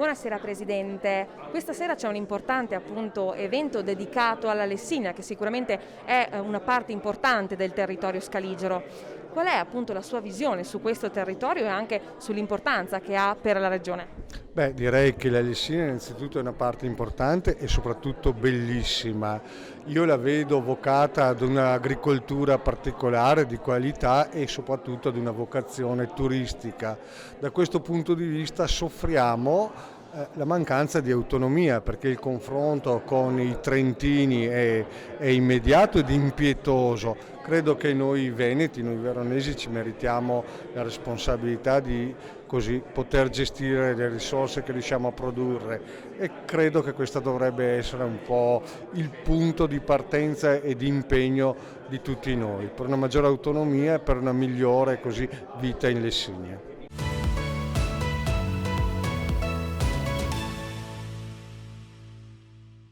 Buonasera Presidente, questa sera c'è un importante evento dedicato alla Lessinia, che sicuramente è una parte importante del territorio scaligero. Qual è la sua visione su questo territorio e anche sull'importanza che ha per la regione? Direi che la Lessinia innanzitutto è una parte importante e soprattutto bellissima. Io la vedo vocata ad un'agricoltura particolare di qualità e soprattutto ad una vocazione turistica. Da questo punto di vista soffriamo la mancanza di autonomia, perché il confronto con i trentini è immediato ed impietoso. Credo che noi veneti, noi veronesi, ci meritiamo la responsabilità di poter gestire le risorse che riusciamo a produrre, e credo che questo dovrebbe essere un po' il punto di partenza e di impegno di tutti noi, per una maggiore autonomia e per una migliore vita in Lessinia.